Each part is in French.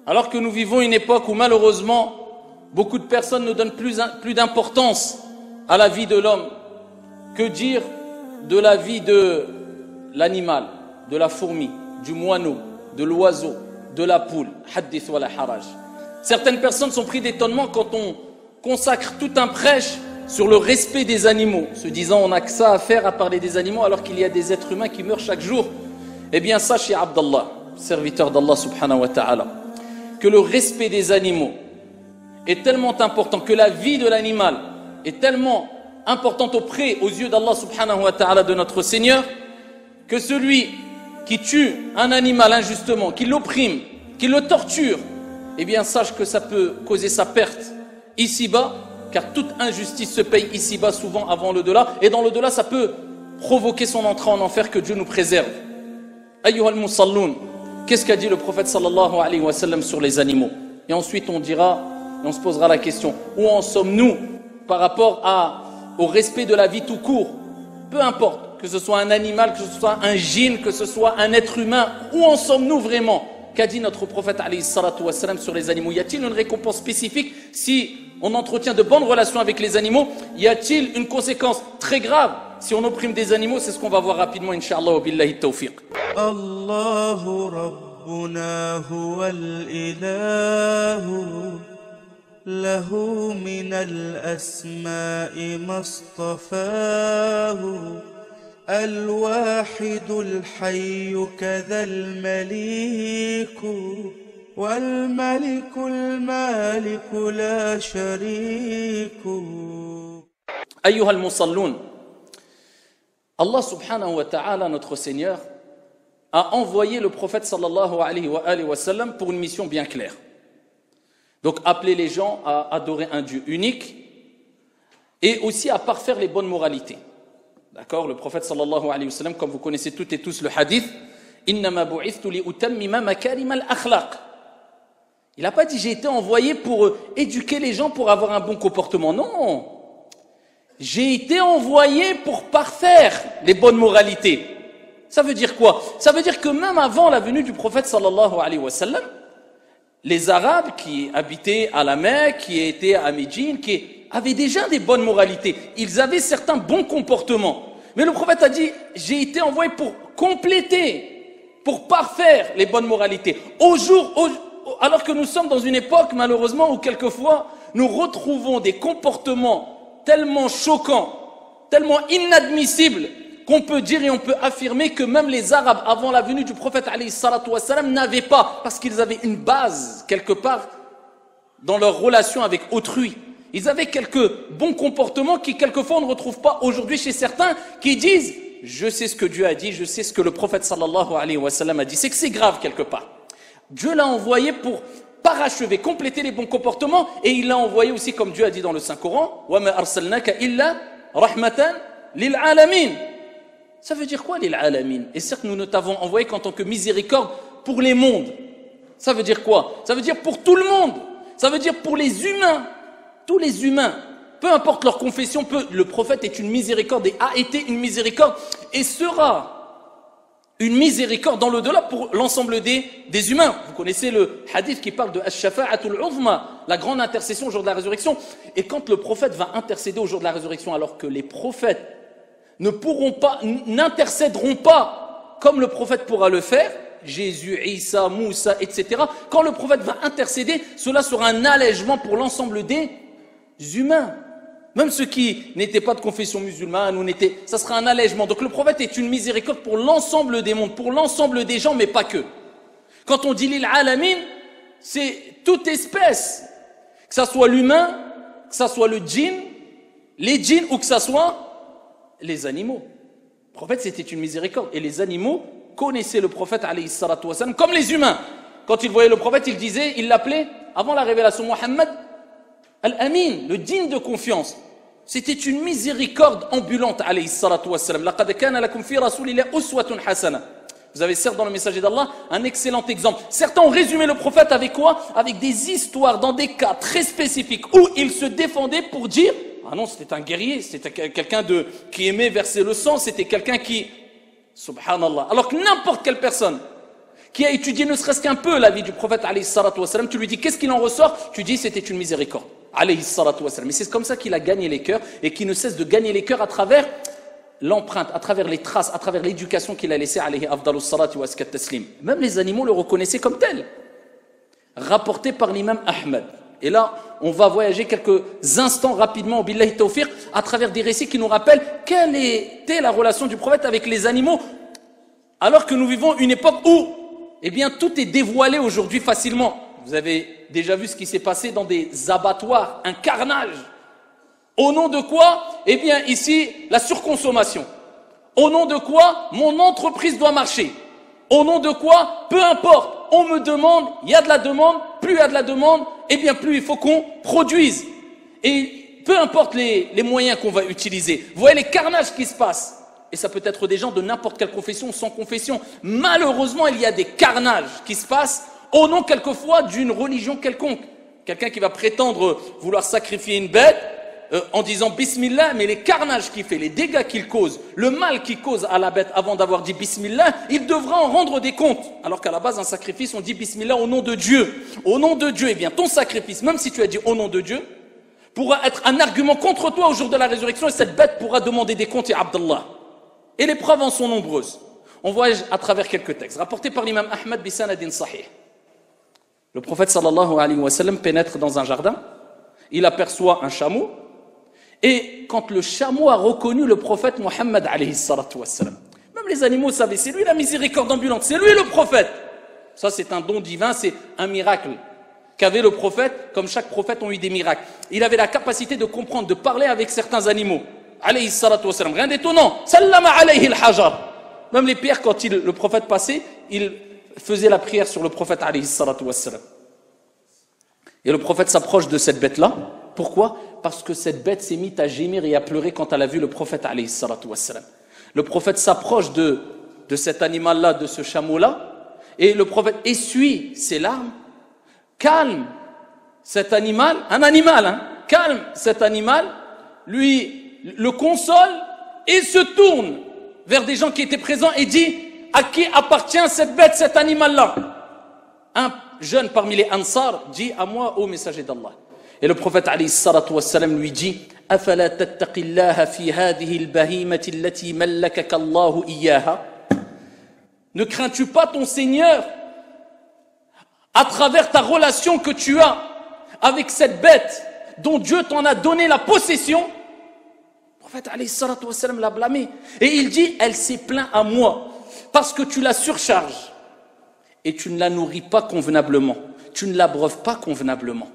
Alors que nous vivons une époque où malheureusement, beaucoup de personnes ne donnent plus d'importance à la vie de l'homme. Que dire de la vie de l'animal, de la fourmi, du moineau, de l'oiseau, de la poule? Hadith wa la haraj. Certaines personnes sont prises d'étonnement quand on consacre tout un prêche sur le respect des animaux, se disant on n'a que ça à faire à parler des animaux alors qu'il y a des êtres humains qui meurent chaque jour. Eh bien sachez Abdallah, serviteur d'Allah subhanahu wa ta'ala, que le respect des animaux est tellement important, que la vie de l'animal est tellement importante aux yeux d'Allah subhanahu wa ta'ala, de notre Seigneur, que celui qui tue un animal injustement, qui l'opprime, qui le torture, eh bien sache que ça peut causer sa perte ici-bas, car toute injustice se paye ici-bas souvent avant l'au-delà, et dans l'au-delà ça peut provoquer son entrée en enfer, que Dieu nous préserve. Ayyuhal musalloun, qu'est-ce qu'a dit le prophète sallallahu alayhi wa sallam sur les animaux? Et ensuite on dira, et on se posera la question, où en sommes-nous par rapport au respect de la vie tout court? Peu importe, que ce soit un animal, que ce soit un djinn, que ce soit un être humain, où en sommes-nous vraiment? Qu'a dit notre prophète alayhi salatu wa sallam sur les animaux? Y a-t-il une récompense spécifique si on entretient de bonnes relations avec les animaux? Y a-t-il une conséquence très grave si on opprime des animaux? C'est ce qu'on va voir rapidement, Inch'Allah, wa billahi tawfiq. Allahu Rabbuna huwal ilahu, lahu minal asma'i mastafahu, الواحد الحي كذا المليك والملك المالك لا شريك. أيها المصلون, Allah subhanahu wa ta'ala, notre Seigneur, a envoyé le prophète sallallahu alayhi wa sallam pour une mission bien claire. Donc appeler les gens à adorer un Dieu unique et aussi à parfaire les bonnes moralités. D'accord, le prophète sallallahu alayhi wa sallam, comme vous connaissez toutes et tous le hadith, innama bu'ithtu li utammima makarim al-akhlaq. Il n'a pas dit j'ai été envoyé pour éduquer les gens pour avoir un bon comportement. Non, j'ai été envoyé pour parfaire les bonnes moralités. Ça veut dire quoi? Ça veut dire que même avant la venue du prophète sallallahu alayhi wa sallam, les Arabes qui habitaient à la Mecque, qui étaient à Médine, qui avaient déjà des bonnes moralités. Ils avaient certains bons comportements. Mais le prophète a dit, j'ai été envoyé pour compléter, pour parfaire les bonnes moralités. Alors que nous sommes dans une époque, malheureusement, où quelquefois, nous retrouvons des comportements tellement choquants, tellement inadmissibles, qu'on peut dire et on peut affirmer que même les Arabes, avant la venue du prophète alayhi salatu wassalam, n'avaient pas, parce qu'ils avaient une base, quelque part, dans leur relation avec autrui. Ils avaient quelques bons comportements qui, quelquefois, on ne retrouve pas aujourd'hui chez certains qui disent « Je sais ce que Dieu a dit, je sais ce que le prophète sallallahu alayhi wa sallam a dit ». C'est que c'est grave quelque part. Dieu l'a envoyé pour parachever, compléter les bons comportements, et il l'a envoyé aussi, comme Dieu a dit dans le Saint-Coran « Wa ma arsalnaka illa rahmatan lil alamin ». Ça veut dire quoi, lil alamin? Et certes, nous ne t'avons envoyé qu'en tant que miséricorde pour les mondes. Ça veut dire quoi? Ça veut dire pour tout le monde. Ça veut dire pour les humains. Tous les humains, peu importe leur confession, le prophète est une miséricorde et a été une miséricorde et sera une miséricorde dans l'au-delà pour l'ensemble des humains. Vous connaissez le hadith qui parle de Ash-Shafa'atul Uzma, la grande intercession au jour de la résurrection. Et quand le prophète va intercéder au jour de la résurrection, alors que les prophètes n'intercéderont pas comme le prophète pourra le faire, Jésus, Isa, Moussa, etc. Quand le prophète va intercéder, cela sera un allègement pour l'ensemble des humains. Même ceux qui n'étaient pas de confession musulmane, ça sera un allègement. Donc le prophète est une miséricorde pour l'ensemble des mondes, pour l'ensemble des gens, mais pas que. Quand on dit lil alamin, c'est toute espèce. Que ça soit l'humain, que ça soit le djinn, les djinns ou que ça soit les animaux. Le prophète, c'était une miséricorde. Et les animaux connaissaient le prophète, alayhi salatu wassalam, comme les humains. Quand ils voyaient le prophète, ils l'appelaient, avant la révélation, Mohammed, Al-Amin, le digne de confiance. C'était une miséricorde ambulante, alayhi salatu wassalam. Laqad kana lakum fi rasulillahi uswatun hasana. Vous avez certes dans le messager d'Allah un excellent exemple. Certains ont résumé le prophète avec quoi? Avec des histoires dans des cas très spécifiques où il se défendait pour dire ah non, c'était un guerrier, c'était quelqu'un qui aimait verser le sang, c'était quelqu'un qui... Subhanallah. Alors que n'importe quelle personne qui a étudié ne serait-ce qu'un peu la vie du prophète alayhi salatu wassalam, tu lui dis qu'est-ce qu'il en ressort, tu dis c'était une miséricorde alayhi salatu wassalam. Et c'est comme ça qu'il a gagné les cœurs et qu'il ne cesse de gagner les cœurs à travers l'empreinte, à travers les traces, à travers l'éducation qu'il a laissée alayhi afdalus salati wa askat taslim. Même les animaux le reconnaissaient comme tel. Rapporté par l'imam Ahmed. Et là, on va voyager quelques instants rapidement, billahi tawfiq, à travers des récits qui nous rappellent quelle était la relation du prophète avec les animaux, alors que nous vivons une époque où, eh bien, tout est dévoilé aujourd'hui facilement. Vous avez déjà vu ce qui s'est passé dans des abattoirs, un carnage. Au nom de quoi? Eh bien, ici, la surconsommation. Au nom de quoi? Mon entreprise doit marcher. Au nom de quoi? Peu importe. On me demande, il y a de la demande, plus il y a de la demande, eh bien plus il faut qu'on produise. Et peu importe les moyens qu'on va utiliser. Vous voyez les carnages qui se passent. Et ça peut être des gens de n'importe quelle confession ou sans confession. Malheureusement, il y a des carnages qui se passent au nom quelquefois d'une religion quelconque. Quelqu'un qui va prétendre vouloir sacrifier une bête en disant Bismillah, mais les carnages qu'il fait, les dégâts qu'il cause, le mal qu'il cause à la bête avant d'avoir dit Bismillah, il devra en rendre des comptes. Alors qu'à la base, un sacrifice, on dit Bismillah au nom de Dieu. Au nom de Dieu, eh bien ton sacrifice, même si tu as dit au nom de Dieu, pourra être un argument contre toi au jour de la résurrection et cette bête pourra demander des comptes, ya Abdallah. Et les preuves en sont nombreuses. On voyage à travers quelques textes. Rapportés par l'imam Ahmed bisanadin sahih. Le prophète sallallahu alayhi wa sallam pénètre dans un jardin. Il aperçoit un chameau. Et quand le chameau a reconnu le prophète Mohammed alayhi salatu wa sallam, même les animaux savaient, c'est lui la miséricorde ambulante, c'est lui le prophète. Ça c'est un don divin, c'est un miracle qu'avait le prophète, comme chaque prophète ont eu des miracles. Il avait la capacité de comprendre, de parler avec certains animaux. Alayhi salatu wa sallam. Rien d'étonnant. Sallama alayhi al-hajar. Même les pierres, quand le prophète passait, il faisait la prière sur le prophète alayhi salatu wa sallam. Et le prophète s'approche de cette bête-là. Pourquoi? Parce que cette bête s'est mise à gémir et à pleurer quand elle a vu le prophète alayhi salatu wa sallam. Le prophète s'approche de cet animal-là, de ce chameau-là, et le prophète essuie ses larmes, calme cet animal, un animal, hein, calme cet animal, lui le console et se tourne vers des gens qui étaient présents et dit à qui appartient cette bête, cet animal-là. Un jeune parmi les Ansar dit à moi, ô messager d'Allah. Et le prophète alayhi salatu wa sallam lui dit afala tattaqillaha fi hadhihi al-bahimati allati mallakaka Allahu iyyaha. Ne crains-tu pas ton Seigneur à travers ta relation que tu as avec cette bête dont Dieu t'en a donné la possession? Le prophète alayhi salatu wa sallam l'a blâmé et il dit elle s'est plaint à moi parce que tu la surcharges et tu ne la nourris pas convenablement, tu ne l'abreuves pas convenablement.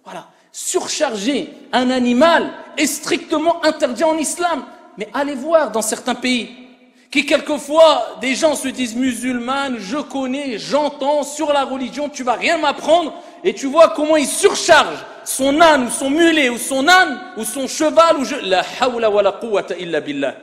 Voilà. Surcharger un animal est strictement interdit en islam. Mais allez voir dans certains pays qui quelquefois des gens se disent musulmans, je connais, j'entends sur la religion, tu vas rien m'apprendre, et tu vois comment ils surchargent son âne ou son mulet ou son âne ou son cheval ou la hawla wa la quwwata illa billah.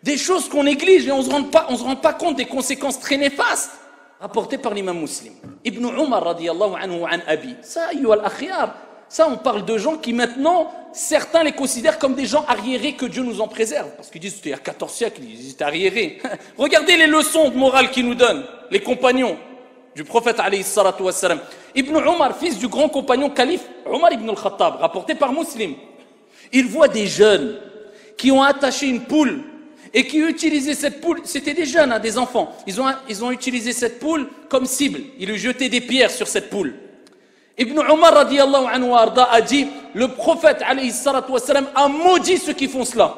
Des choses qu'on néglige et on se rend pas compte des conséquences très néfastes rapportées par l'imam Muslim. Ibn Umar radiyallahu anhu an abi. Ça, ayyuha al-akhyar. Ça, on parle de gens qui maintenant, certains les considèrent comme des gens arriérés, que Dieu nous en préserve. Parce qu'ils disent, c'était il y a 14 siècles, ils étaient arriérés. Regardez les leçons de morale qu'ils nous donnent, les compagnons du prophète alayhi salatu wa sallam. Ibn Umar, fils du grand compagnon calife Umar ibn al-Khattab, rapporté par Muslim. Il voit des jeunes qui ont attaché une poule et qui utilisaient cette poule, c'était des jeunes, hein, des enfants. Ils ont utilisé cette poule comme cible. Ils lui jetaient des pierres sur cette poule. Ibn Umar radiyallahu anhu arda a dit le prophète alayhi salatu wa sallam a maudit ceux qui font cela.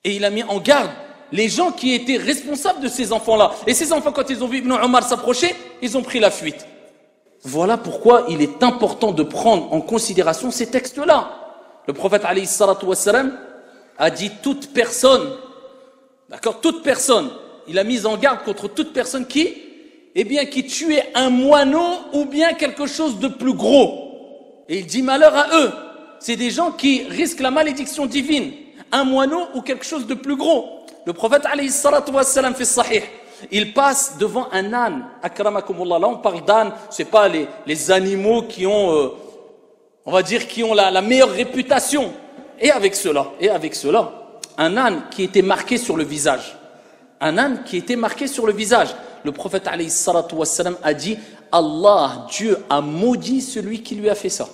Et il a mis en garde les gens qui étaient responsables de ces enfants-là. Et ces enfants, quand ils ont vu Ibn Umar s'approcher, ils ont pris la fuite. Voilà pourquoi il est important de prendre en considération ces textes-là. Le prophète alayhi salatu wa sallam a dit toute personne, d'accord, toute personne, il a mis en garde contre toute personne qui tuait un moineau ou bien quelque chose de plus gros. Et il dit malheur à eux. C'est des gens qui risquent la malédiction divine. Un moineau ou quelque chose de plus gros. Le prophète alayhi salatu wa sallam fait sahih. Il passe devant un âne. Akramakumullah. Là on parle d'âne. C'est pas les animaux qui ont, on va dire, qui ont la meilleure réputation. Et avec cela, un âne qui était marqué sur le visage. Un âne qui était marqué sur le visage. Le prophète alayhi salatu wassalam a dit Allah, Dieu a maudit celui qui lui a fait ça.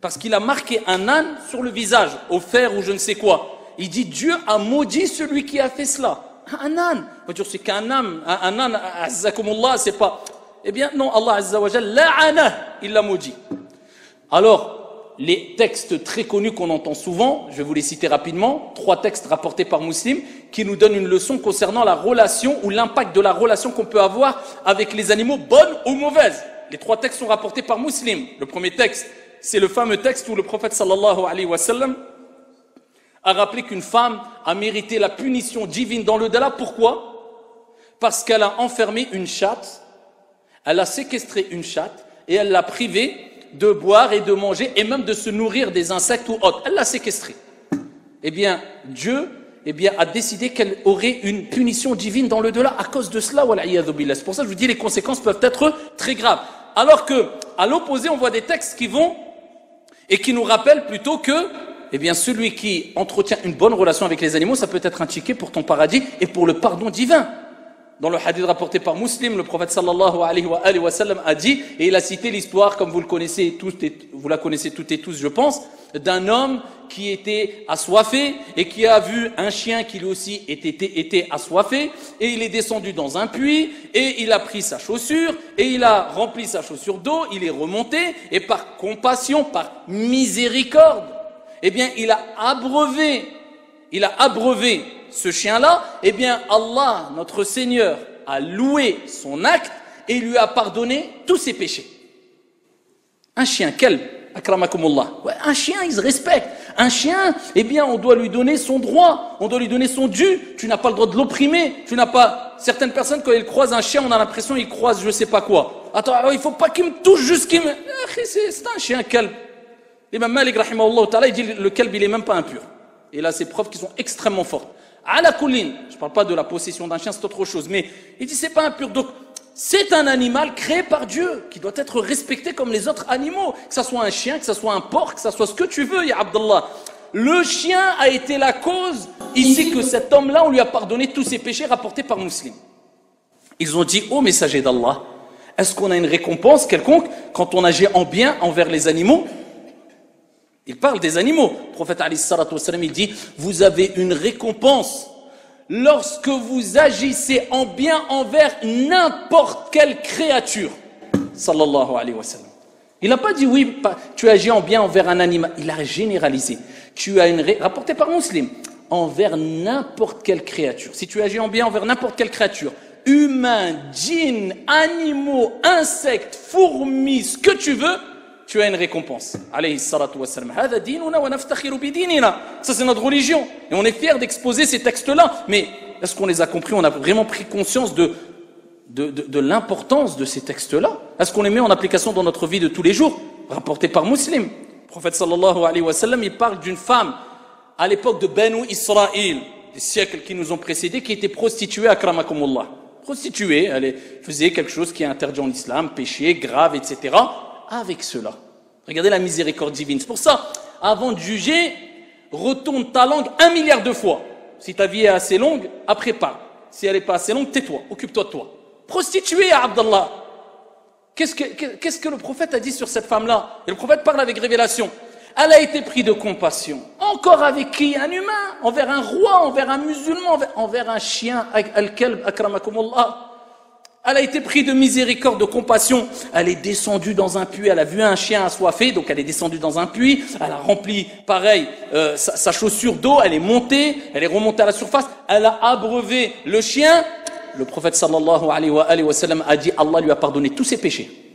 Parce qu'il a marqué un âne sur le visage, au fer ou je ne sais quoi. Il dit Dieu a maudit celui qui a fait cela. Un âne. On va dire c'est qu'un âne, azzakumullah, c'est pas. Eh bien non, Allah azza wa jalla la'ana, il l'a maudit. Alors, les textes très connus qu'on entend souvent, je vais vous les citer rapidement, 3 textes rapportés par Muslim qui nous donnent une leçon concernant la relation ou l'impact de la relation qu'on peut avoir avec les animaux, bonnes ou mauvaises. Les 3 textes sont rapportés par Muslim. Le premier texte, c'est le fameux texte où le prophète sallallahu alayhi wa sallam a rappelé qu'une femme a mérité la punition divine dans l'au-delà. Pourquoi? Parce qu'elle a enfermé une chatte, elle a séquestré une chatte et elle l'a privée de boire et de manger et même de se nourrir des insectes ou autres. Elle l'a séquestrée. Eh bien, Dieu a décidé qu'elle aurait une punition divine dans le delà à cause de cela. C'est pour ça que je vous dis les conséquences peuvent être très graves. Alors que, à l'opposé, on voit des textes qui vont et qui nous rappellent plutôt que, eh bien, celui qui entretient une bonne relation avec les animaux, ça peut être un ticket pour ton paradis et pour le pardon divin. Dans le hadith rapporté par Muslim, le prophète sallallahu alayhi wa sallam a dit, et il a cité l'histoire, comme vous le connaissez tous, vous la connaissez toutes et tous, je pense, d'un homme qui était assoiffé et qui a vu un chien qui lui aussi était assoiffé, et il est descendu dans un puits et il a pris sa chaussure et il a rempli sa chaussure d'eau, il est remonté et par compassion, par miséricorde, eh bien il a abreuvé ce chien-là, eh bien Allah, notre Seigneur, a loué son acte et lui a pardonné tous ses péchés. Un chien, quel akramakumullah. Ouais, un chien, il se respecte. Un chien, eh bien, on doit lui donner son droit, on doit lui donner son dû. Tu n'as pas le droit de l'opprimer. Tu n'as pas. Certaines personnes, quand elles croisent un chien, on a l'impression qu'ils croisent je sais pas quoi. Attends, alors, il faut pas qu'il me touche, juste qu'il me. C'est un chien kalb. L'imam Malik, rahimahullah ta'ala, il dit le kalb, il est même pas impur. Et là, c'est preuves qui sont extrêmement fortes. Ala kullin, je ne parle pas de la possession d'un chien, c'est autre chose, mais il dit c'est pas impur. Donc, c'est un animal créé par Dieu, qui doit être respecté comme les autres animaux. Que ce soit un chien, que ce soit un porc, que ce soit ce que tu veux, ya Abdallah. Le chien a été la cause, ici, que cet homme-là, on lui a pardonné tous ses péchés rapportés par Muslim. Ils ont dit, ô messager d'Allah, est-ce qu'on a une récompense quelconque quand on agit en bien envers les animaux? Il parle des animaux. Le prophète alayhi salatu wassalam, il dit, vous avez une récompense lorsque vous agissez en bien envers n'importe quelle créature. Sallallahu alayhi wa sallam. Il n'a pas dit oui, tu agis en bien envers un animal. Il a généralisé. Tu as rapporté par Muslim, envers n'importe quelle créature. Si tu agis en bien envers n'importe quelle créature, humains, djinns, animaux, insectes, fourmis, ce que tu veux, tu as une récompense. Alayhi salatu wassalam. Hada dinuna wa naftakhiru bi dinina. Ça c'est notre religion. Et on est fiers d'exposer ces textes-là. Mais est-ce qu'on les a compris? On a vraiment pris conscience de l'importance de ces textes-là? Est-ce qu'on les met en application dans notre vie de tous les jours? Rapporté par Muslim. Le prophète sallallahu alayhi wa sallam, il parle d'une femme à l'époque de Banu Israël, des siècles qui nous ont précédés, qui était prostituée à akramakumullah. Prostituée, elle faisait quelque chose qui est interdit en islam, péché, grave, etc. Avec cela. Regardez la miséricorde divine. C'est pour ça, avant de juger, retourne ta langue 1 milliard de fois. Si ta vie est assez longue, après parle. Si elle n'est pas assez longue, tais-toi, occupe-toi de toi. Prostituée à Abdallah. Qu'est-ce que le prophète a dit sur cette femme-là? Et le prophète parle avec révélation. Elle a été prise de compassion. Encore avec qui? Un humain, envers un roi, envers un musulman, envers un chien, al-kalb, akramakumullah. Elle a été prise de miséricorde, de compassion. Elle est descendue dans un puits. Elle a vu un chien assoiffé, donc elle est descendue dans un puits. Elle a rempli, pareil, sa chaussure d'eau. Elle est montée, elle est remontée à la surface. Elle a abreuvé le chien. Le prophète sallallahu alayhi wa sallam a dit, Allah lui a pardonné tous ses péchés.